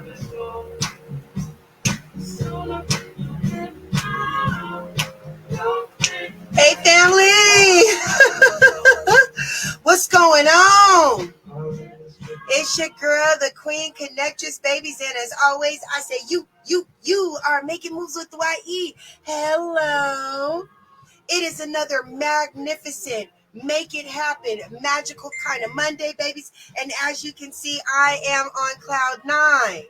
Hey, family. What's going on? It's your girl, the Queen Connectress, babies. And as always, I say you are making moves with YE. Hello. It is another magnificent, make it happen, magical kind of Monday, babies. And as you can see, I am on cloud 9.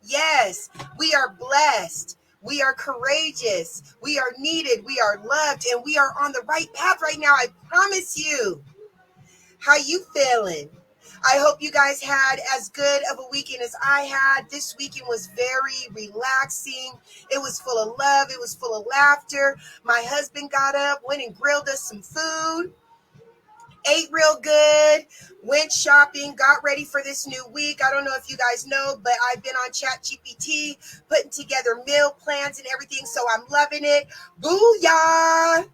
Yes, we are blessed. We are courageous. We are needed. We are loved. And we are on the right path right now. I promise you. How you feeling? I hope you guys had as good of a weekend as I had. This weekend was very relaxing. It was full of love. It was full of laughter. My husband got up, went and grilled us some food, ate real good, went shopping, got ready for this new week. I don't know if you guys know, but I've been on ChatGPT putting together meal plans and everything, so I'm loving it. Booyah!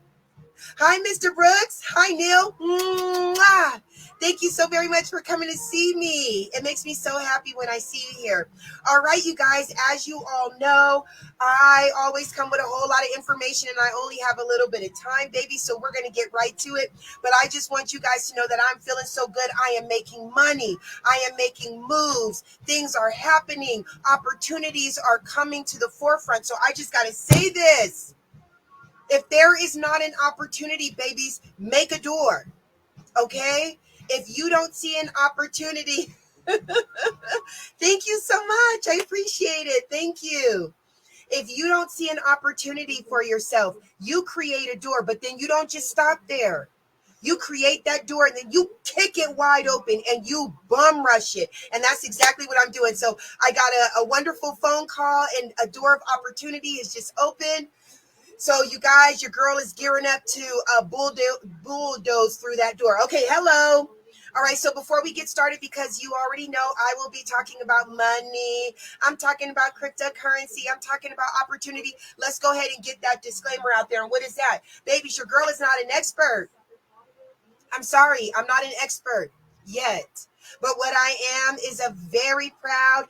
Hi, Mr. Brooks. Hi, Neil. Mwah. Thank you so very much for coming to see me. It makes me so happy when I see you here. All right, you guys, as you all know, I always come with a whole lot of information and I only have a little bit of time, baby, so we're going to get right to it. But I just want you guys to know that I'm feeling so good. I am making money. I am making moves. Things are happening. Opportunities are coming to the forefront. So I just got to say this. If there is not an opportunity, babies, make a door, okay? If you don't see an opportunity, thank you so much. I appreciate it. Thank you. If you don't see an opportunity for yourself, you create a door, but then you don't just stop there. You create that door and then you kick it wide open and you bum rush it. And that's exactly what I'm doing. So I got a wonderful phone call and a door of opportunity is just open. So you guys, your girl is gearing up to bulldoze through that door. Okay, hello. All right, so before we get started, because you already know I will be talking about money. I'm talking about cryptocurrency. I'm talking about opportunity. Let's go ahead and get that disclaimer out there. And what is that? Babies, your girl is not an expert. I'm sorry, I'm not an expert yet. But what I am is a very proud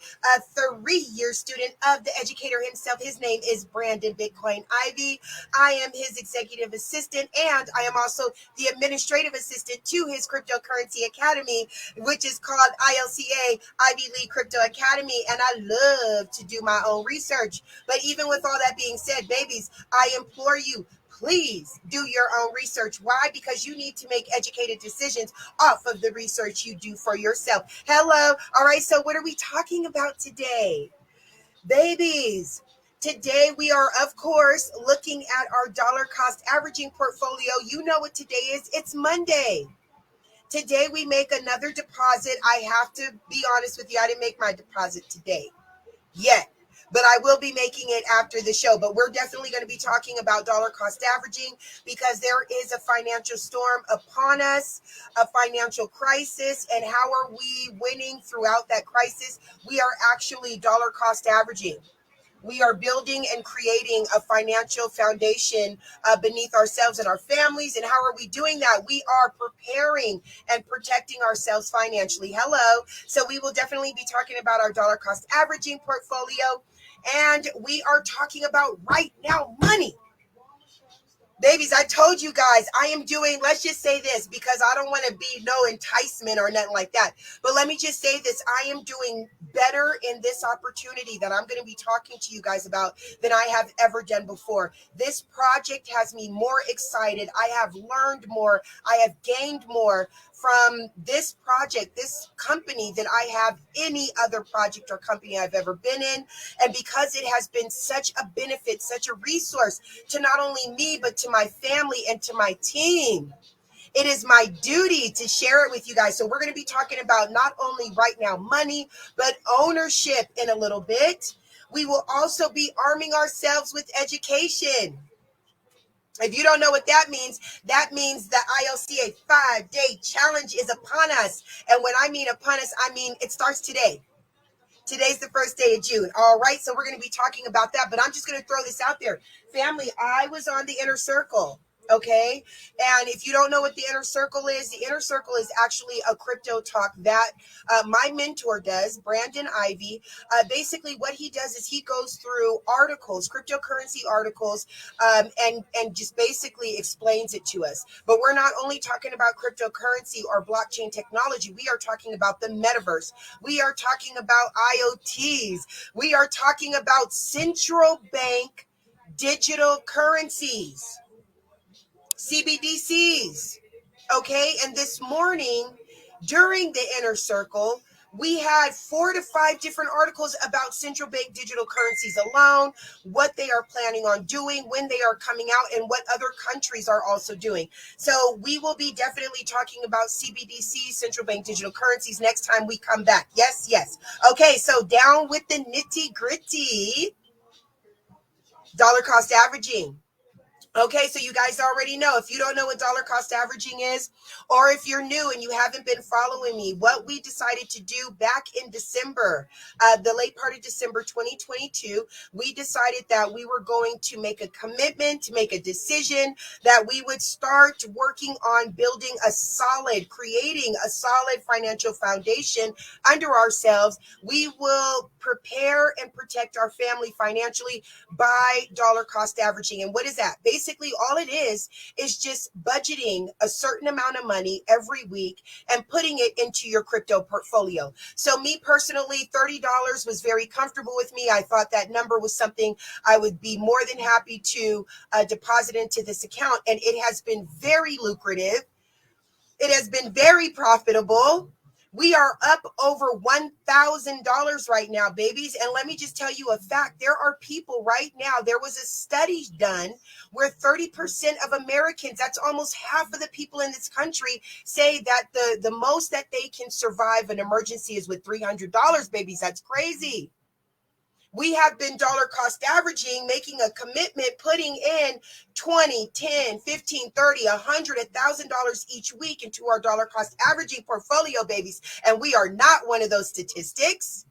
3-year student of the educator himself. His name is Brandon Bitcoin Ivy. I am his executive assistant, and I am also the administrative assistant to his cryptocurrency academy, which is called ILCA, Ivy League Crypto Academy. And I love to do my own research. But even with all that being said, babies, I implore you, please do your own research. Why? Because you need to make educated decisions off of the research you do for yourself. Hello. All right. So what are we talking about today? Babies. Today we are, of course, looking at our dollar cost averaging portfolio. You know what today is. It's Monday. Today we make another deposit. I have to be honest with you. I didn't make my deposit today yet, but I will be making it after the show. But we're definitely going to be talking about dollar cost averaging because there is a financial storm upon us, a financial crisis. And how are we winning throughout that crisis? We are actually dollar cost averaging. We are building and creating a financial foundation beneath ourselves and our families. And how are we doing that? We are preparing and protecting ourselves financially. Hello. So we will definitely be talking about our dollar cost averaging portfolio. And we are talking about right now money. Babies, I told you guys I am doing, let's just say this because I don't want to be no enticement or nothing like that. But let me just say this. I am doing better in this opportunity that I'm going to be talking to you guys about than I have ever done before. This project has me more excited. I have learned more. I have gained more from this project, this company than I have any other project or company I've ever been in. And because it has been such a benefit, such a resource to not only me, but to my family and to my team, it is my duty to share it with you guys. So we're going to be talking about not only right now money, but ownership in a little bit. We will also be arming ourselves with education. If you don't know what that means the ILCA 5-day challenge is upon us. And when I mean upon us, I mean it starts today. Today's the first day of June. All right. So we're going to be talking about that. But I'm just going to throw this out there. Family, I was on the inner circle. Okay. And if you don't know what the inner circle is, the inner circle is actually a crypto talk that my mentor does, Brandon Ivy. Basically, what he does is he goes through articles, cryptocurrency articles, and just basically explains it to us. But we're not only talking about cryptocurrency or blockchain technology, we are talking about the metaverse. We are talking about IoTs. We are talking about central bank digital currencies. CBDCs. Okay. And this morning during the inner circle, we had 4 to 5 different articles about central bank digital currencies alone, what they are planning on doing, when they are coming out, and what other countries are also doing. So we will be definitely talking about CBDC, central bank digital currencies, next time we come back. Yes, yes. Okay, so down with the nitty gritty. Dollar cost averaging. Okay, so you guys already know. If you don't know what dollar cost averaging is, or if you're new and you haven't been following me, what we decided to do back in December, the late part of December 2022, we decided that we were going to make a commitment, to make a decision that we would start working on building creating a solid financial foundation under ourselves. We will prepare and protect our family financially by dollar cost averaging. And what is that? Basically, all it is just budgeting a certain amount of money every week and putting it into your crypto portfolio. So me personally, $30 was very comfortable with me. I thought that number was something I would be more than happy to deposit into this account. And it has been very lucrative. It has been very profitable. We are up over $1,000 right now, babies. And let me just tell you a fact. There are people right now, there was a study done where 30% of Americans, that's almost half of the people in this country, say that the most that they can survive an emergency is with $300, babies. That's crazy. We have been dollar cost averaging, making a commitment, putting in 20, 10, 15, 30, 100, $1,000 each week into our dollar cost averaging portfolio, babies. And we are not one of those statistics.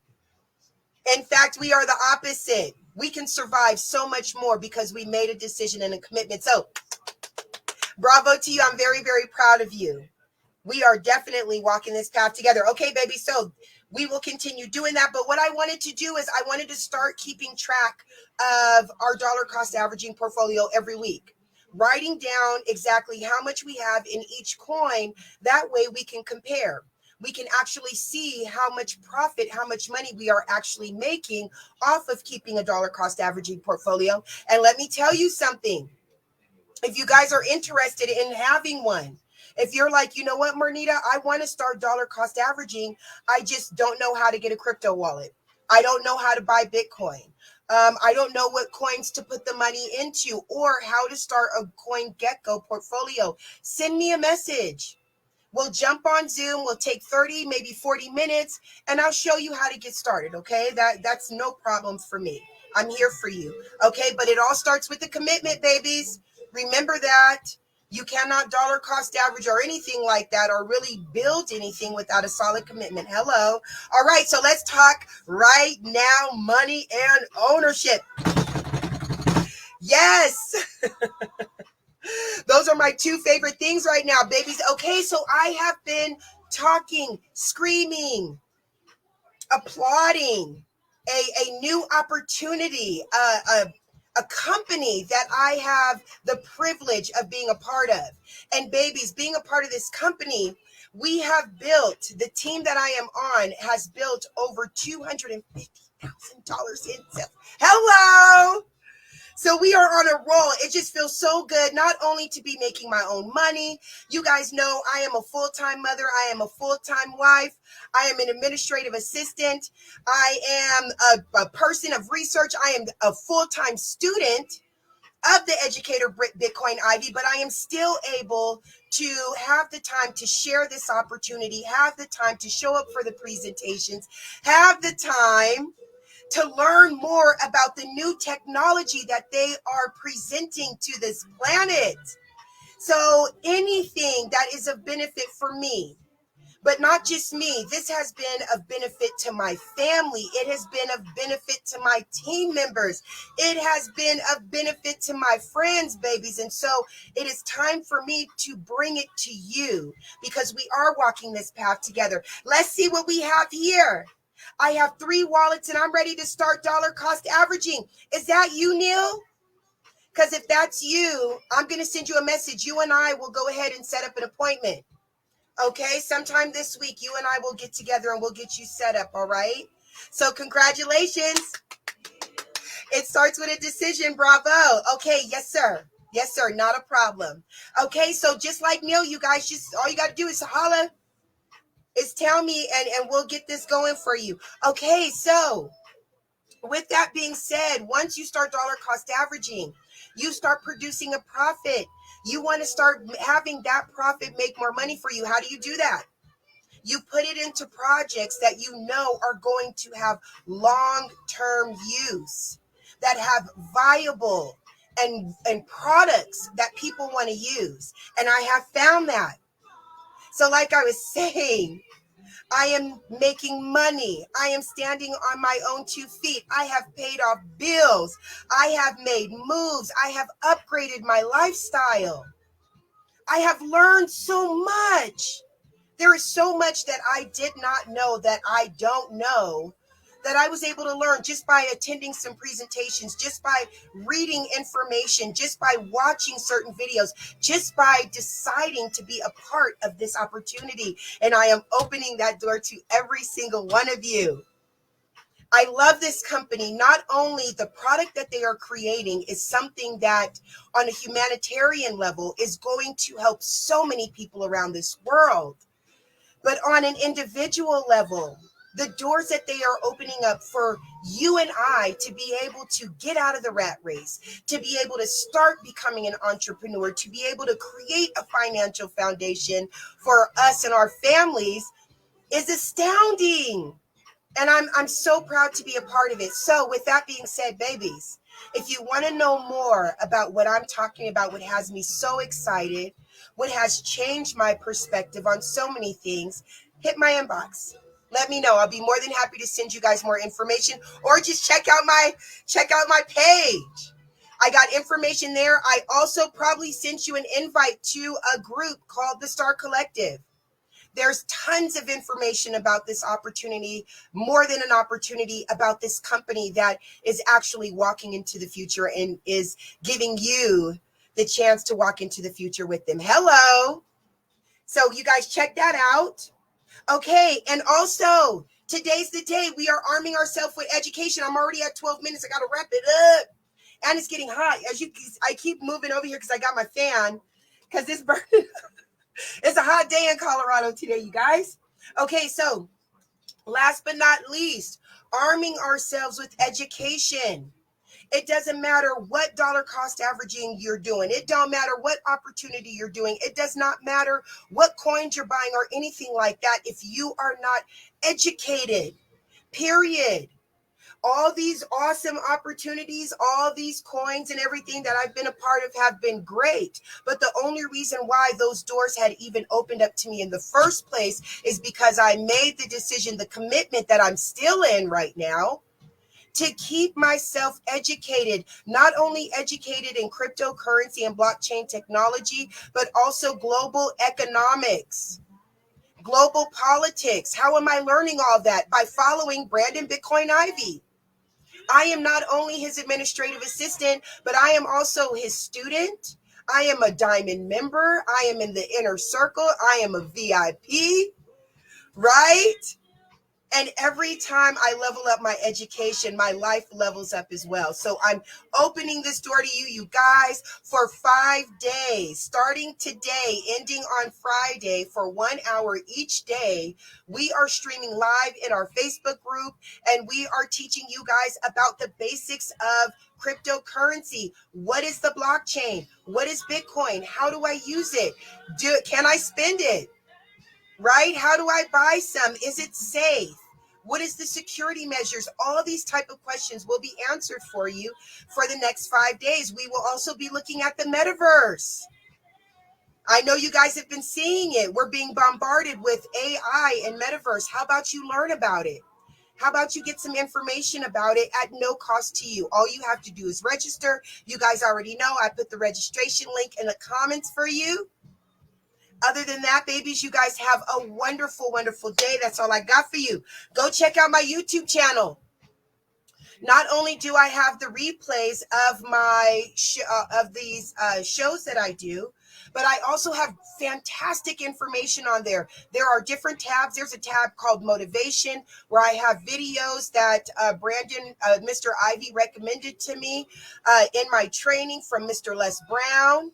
In fact, we are the opposite. We can survive so much more because we made a decision and a commitment. So bravo to you. I'm very, very proud of you. We are definitely walking this path together. Okay, baby. So we will continue doing that. But what I wanted to do is I wanted to start keeping track of our dollar cost averaging portfolio every week, writing down exactly how much we have in each coin. That way we can compare. We can actually see how much profit, how much money we are actually making off of keeping a dollar cost averaging portfolio. And let me tell you something. If you guys are interested in having one, if you're like, you know what, Marnita, I want to start dollar cost averaging. I just don't know how to get a crypto wallet. I don't know how to buy Bitcoin. I don't know what coins to put the money into or how to start a coin gecko portfolio. Send me a message. We'll jump on Zoom. We'll take 30, maybe 40 minutes, and I'll show you how to get started. Okay. That's no problem for me. I'm here for you. Okay. But it all starts with the commitment, babies. Remember that. You cannot dollar cost average or anything like that or really build anything without a solid commitment. Hello. All right. So let's talk right now, money and ownership. Yes. Those are my 2 favorite things right now, babies. Okay, so I have been talking, screaming, applauding a new opportunity, a company that I have the privilege of being a part of. And babies, being a part of this company, we have built, the team that I am on has built over $250,000 in sales. Hello. So we are on a roll. It just feels so good, not only to be making my own money. You guys know I am a full-time mother. I am a full-time wife. I am an administrative assistant. I am a person of research. I am a full-time student of the educator Bitcoin Ivy, but I am still able to have the time to share this opportunity, have the time to show up for the presentations, have the time to learn more about the new technology that they are presenting to this planet. So anything that is of benefit for me, But not just me. This has been of benefit to my family. It has been of benefit to my team members. It has been of benefit to my friends, babies. And so it is time for me to bring it to you because we are walking this path together. Let's see what we have here. I have 3 wallets and I'm ready to start dollar cost averaging. Is that you, Neil? Because if that's you, I'm going to send you a message. You and I will go ahead and set up an appointment. Okay, sometime this week, you and I will get together and we'll get you set up, all right? So congratulations. It starts with a decision, bravo. Okay, yes, sir. Yes, sir, not a problem. Okay, so just like Neil, you guys, just all you got to do is holla, is tell me, and we'll get this going for you. Okay, so with that being said, once you start dollar cost averaging, you start producing a profit. You want to start having that profit make more money for you. How do you do that? You put it into projects that you know are going to have long-term use, that have viable and products that people want to use. And I have found that. So like I was saying, I am making money. I am standing on my own 2 feet. I have paid off bills. I have made moves. I have upgraded my lifestyle. I have learned so much. There is so much that I did not know that I don't know that I was able to learn just by attending some presentations, just by reading information, just by watching certain videos, just by deciding to be a part of this opportunity. And I am opening that door to every single one of you. I love this company. Not only the product that they are creating is something that on a humanitarian level is going to help so many people around this world, but on an individual level, the doors that they are opening up for you and I to be able to get out of the rat race, to be able to start becoming an entrepreneur, to be able to create a financial foundation for us and our families is astounding. And I'm so proud to be a part of it. So with that being said, babies, if you want to know more about what I'm talking about, what has me so excited, what has changed my perspective on so many things, hit my inbox. Let me know. I'll be more than happy to send you guys more information, or just check out my page. I got information there. I also probably sent you an invite to a group called the Star Collective. There's tons of information about this opportunity, more than an opportunity, about this company that is actually walking into the future and is giving you the chance to walk into the future with them. Hello. So you guys check that out. Okay. And also, today's the day we are arming ourselves with education. I'm already at 12 minutes. I got to wrap it up. And it's getting hot. I keep moving over here because I got my fan because this burning. It's a hot day in Colorado today, you guys. Okay, so last but not least, arming ourselves with education. It doesn't matter what dollar cost averaging you're doing. It don't matter what opportunity you're doing. It does not matter what coins you're buying or anything like that if you are not educated, period. All these awesome opportunities, all these coins and everything that I've been a part of have been great. But the only reason why those doors had even opened up to me in the first place is because I made the decision, the commitment that I'm still in right now, to keep myself educated, not only educated in cryptocurrency and blockchain technology, but also global economics, global politics. How am I learning all that? By following Brandon Bitcoin Ivy. I am not only his administrative assistant, but I am also his student. I am a diamond member. I am in the inner circle. I am a VIP, right? And every time I level up my education, my life levels up as well. So I'm opening this door to you, you guys, for 5 days, starting today, ending on Friday, for 1 hour each day. We are streaming live in our Facebook group, and we are teaching you guys about the basics of cryptocurrency. What is the blockchain? What is Bitcoin? How do I use it? Can I spend it? Right? How do I buy some? Is it safe? What is the security measures? All these type of questions will be answered for you for the next 5 days. We will also be looking at the metaverse. I know you guys have been seeing it. We're being bombarded with AI and metaverse. How about you learn about it? How about you get some information about it at no cost to you? All you have to do is register. You guys already know I put the registration link in the comments for you. Other than that, babies, you guys have a wonderful, wonderful day. That's all I got for you. Go check out my YouTube channel. Not only do I have the replays of my of these shows that I do, but I also have fantastic information on there. There are different tabs. There's a tab called Motivation where I have videos that Mr. Ivy recommended to me in my training from Mr. Les Brown.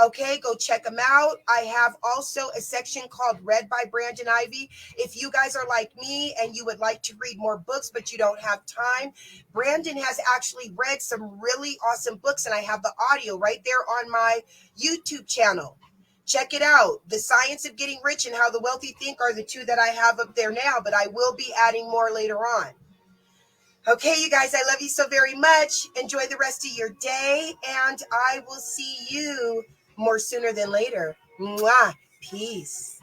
Okay, go check them out. I have also a section called Read by Brandon Ivy. If you guys are like me and you would like to read more books, but you don't have time, Brandon has actually read some really awesome books, and I have the audio right there on my YouTube channel. Check it out. The Science of Getting Rich and How the Wealthy Think are the two that I have up there now, but I will be adding more later on. Okay, you guys, I love you so very much. Enjoy the rest of your day, and I will see you more sooner than later. Mwah. Peace.